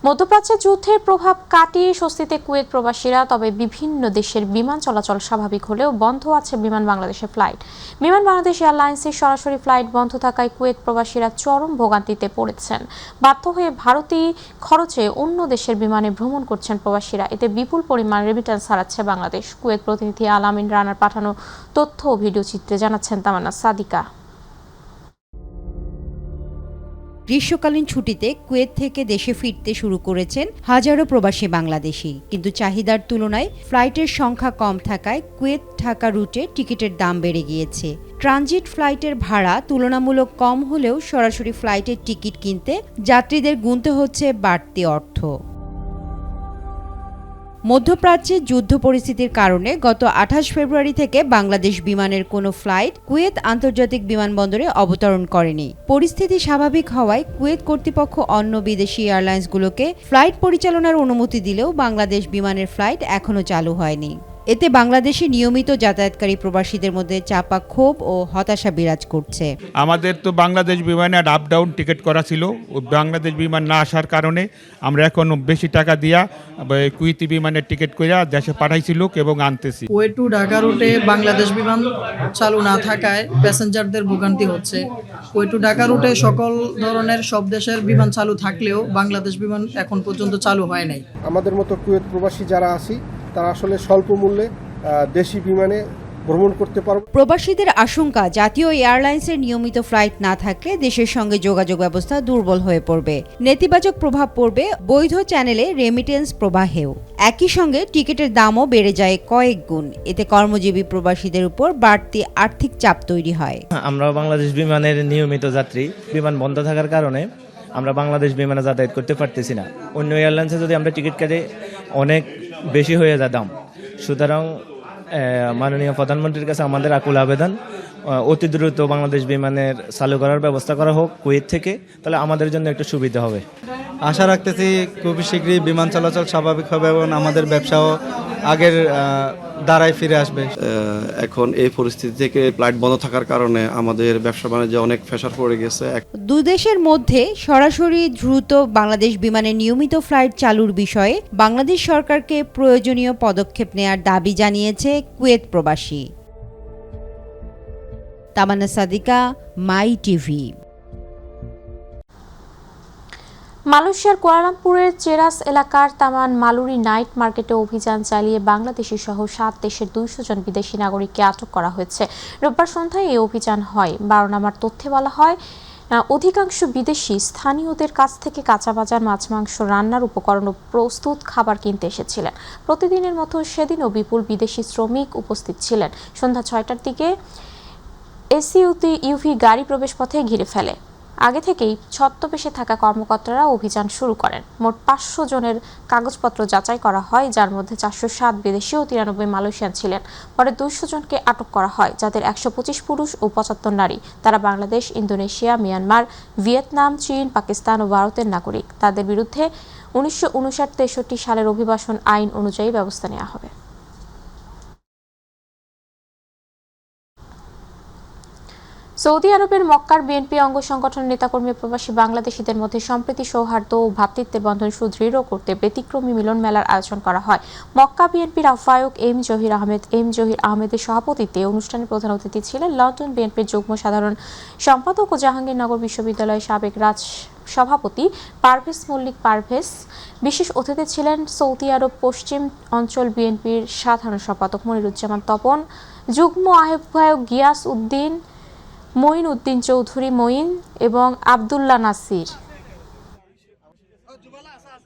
মধ্যপ্রাচ্যে যুদ্ধের প্রভাব কাটিয়ে স্বস্তিতে কুয়েত প্রবাসীরা। তবে বিভিন্ন দেশের বিমান চলাচল স্বাভাবিক হলেও বন্ধ আছে বিমান বাংলাদেশের ফ্লাইট। বিমান বাংলাদেশ এয়ারলাইন্সের সরাসরি ফ্লাইট বন্ধ থাকায় কুয়েত প্রবাসীরা চরম ভোগান্তিতে পড়েছেন। বাধ্য হয়ে ভারতীয় খরচে অন্য দেশের বিমানে ভ্রমণ করছেন প্রবাসীরা। এতে বিপুল পরিমাণ রেমিটেন্স হারাচ্ছে বাংলাদেশ। কুয়েত প্রতিনিধি আলামিন রানার পাঠানো তথ্য ও ভিডিও চিত্রে জানাচ্ছেন তামান্না সাদিকা। গ্রীষ্মকালীন ছুটিতে কুয়েত থেকে দেশে ফিরতে শুরু করেছেন হাজারো প্রবাসী বাংলাদেশি, কিন্তু চাহিদার তুলনায় ফ্লাইটের সংখ্যা কম থাকায় কুয়েত ঢাকা রুটে টিকিটের দাম বেড়ে গিয়েছে। ট্রানজিট ফ্লাইটের ভাড়া তুলনামূলক কম হলেও সরাসরি ফ্লাইটের টিকিট কিনতে যাত্রীদের গুনতে হচ্ছে বাড়তি অর্থ। মধ্যপ্রাচ্যে যুদ্ধ পরিস্থিতির কারণে গত ২৮ ফেব্রুয়ারি থেকে বাংলাদেশ বিমানের কোনো ফ্লাইট কুয়েত আন্তর্জাতিক বিমানবন্দরে অবতরণ করেনি। পরিস্থিতি স্বাভাবিক হওয়ায় কুয়েত কর্তৃপক্ষ অন্য বিদেশি এয়ারলাইন্সগুলোকে ফ্লাইট পরিচালনার অনুমতি দিলেও বাংলাদেশ বিমানের ফ্লাইট এখনও চালু হয়নি। এতে বাংলাদেশে নিয়মিত যাতায়াতকারী প্রবাসীদের মধ্যে চাপা ক্ষোভ ও হতাশা বিরাজ করছে। আমাদের তো বাংলাদেশ বিমানে আপ ডাউন টিকিট করা ছিল, বাংলাদেশ বিমান না আসার কারণে আমরা এখন বেশি টাকা দিয়া কুয়েতি বিমানের টিকিট করে দেশে পাঠাইছিল এবং আনতেছি। কুয়েত টু ঢাকা রুটে বাংলাদেশ বিমান চালু না থাকায় প্যাসেঞ্জারদের ভোগান্তি হচ্ছে। কুয়েত টু ঢাকা রুটে সকল ধরনের সব দেশের বিমান চালু থাকলেও বাংলাদেশ বিমান এখন পর্যন্ত চালু হয় নাই। আমাদের মতো কুয়েত প্রবাসী যারা আছি তারা আসলে স্বল্প মূল্যে দেশি বিমানে ভ্রমণ করতে পারবে। প্রবাসীদের আশঙ্কা, জাতীয় এয়ারলাইন্সের নিয়মিত ফ্লাইট না থাকলে দেশের সঙ্গে যোগাযোগ ব্যবস্থা দুর্বল হয়ে পড়বে। নেতিবাচক প্রভাব পড়বে বৈধ চ্যানেলে রেমিটেন্স প্রবাহেও। একই সঙ্গে টিকিটের দামও বেড়ে যায় কয়েক গুণ। এতে কর্মজীবী প্রবাসীদের উপর বাড়তি আর্থিক চাপ তৈরি হয়। আমরা বাংলাদেশ বিমানের নিয়মিত যাত্রী, বিমান বন্ধ থাকার কারণে আমরা বাংলাদেশ বিমানে যাতায়াত করতে পারতেছি না। অন্য এয়ারলাইন্সে যদি আমরা টিকিট কাটি অনেক বেশি হয়ে যায় দাম। সুতরাং মাননীয় প্রধানমন্ত্রীর কাছে আমাদের আকুল আবেদন, অতি দ্রুত বাংলাদেশ বিমানের চালু করার ব্যবস্থা করা হোক কুয়েত থেকে, তাহলে আমাদের জন্য একটু সুবিধা হবে। আশা রাখতেছি খুবই শীঘ্রই বিমান চলাচল স্বাভাবিক হবে এবং আমাদের ব্যবসাও আগের দ্বারাই ফিরে আসবে। এখন এই পরিস্থিতি থেকে ফ্লাইট বন্ধ থাকার কারণে আমাদের ব্যবসা বাণিজ্যে অনেক প্রেসার পড়ে গেছে। দুদেশের মধ্যে সরাসরি দ্রুত বাংলাদেশ বিমানের নিয়মিত ফ্লাইট চালুর বিষয়ে বাংলাদেশ সরকারকে প্রয়োজনীয় পদক্ষেপ নেয়ার দাবি জানিয়েছে কুয়েত প্রবাসী। তামান্না সাদিকা, মাই টিভি। মালয়েশিয়ার কুয়ালালামপুরের চেরাস এলাকার তামান মালুরি নাইট মার্কেটে অভিযান চালিয়ে বাংলাদেশি সহ ৭ দেশের ২০০ জন বিদেশি নাগরিককে আটক করা হয়েছে। রোববার সন্ধ্যায় এই অভিযান হয়। ১২ নম্বর তথ্যে বলা হয়, অধিকাংশ বিদেশি স্থানীয়দের কাছ থেকে কাঁচা বাজার, মাছ, মাংস, রান্নার উপকরণ ও প্রস্তুত খাবার কিনতে এসেছিলেন। প্রতিদিনের মতো সেদিনও বিপুল বিদেশি শ্রমিক উপস্থিত ছিলেন। সন্ধ্যা ৬টার দিকে এসইউভি গাড়ি প্রবেশপথে ঘিরে ফেলে। আগে থেকেই ছদ্মবেশে থাকা কর্মকর্তারা অভিযান শুরু করেন। মোট ৫০০ জনের কাগজপত্র যাচাই করা হয়, যার মধ্যে ৪০৭ বিদেশি ও ৯৩ মালয়েশিয়ান ছিলেন। পরে ২০০ জনকে আটক করা হয়, যাদের ১২৫ পুরুষ ও ৭৫ নারী। তারা বাংলাদেশ, ইন্দোনেশিয়া, মিয়ানমার, ভিয়েতনাম, চীন, পাকিস্তান ও ভারতের নাগরিক। তাদের বিরুদ্ধে ১৯৫৯-৬৩ সালের অভিবাসন আইন অনুযায়ী ব্যবস্থা নেওয়া হবে। সৌদি আরবের মক্কার বিএনপি অঙ্গ সংগঠনের নেতাকর্মী প্রবাসী বাংলাদেশিদের মধ্যে সম্প্রীতি, সৌহার্দ্য ও ভ্রাতৃত্বের বন্ধন সুদৃঢ় করতে ব্যতিক্রমী মিলন মেলার আয়োজন করা হয়। মক্কা বিএনপির আহ্বায়ক এম জহির আহমেদের সভাপতিত্বে অনুষ্ঠানে প্রধান অতিথি ছিলেন লন্ডন বিএনপির যুগ্ম সাধারণ সম্পাদক ও জাহাঙ্গীরনগর বিশ্ববিদ্যালয়ের সাবেক সভাপতি পারভেজ মল্লিক পারভেজ। বিশেষ অতিথি ছিলেন সৌদি আরব পশ্চিম অঞ্চল বিএনপির সাধারণ সম্পাদক মনিরুজ্জামান তপন, যুগ্ম আহ্বায়ক গিয়াস উদ্দিন, মঈন উদ্দিন চৌধুরী মঈন এবং আবদুল্লাহ নাসির।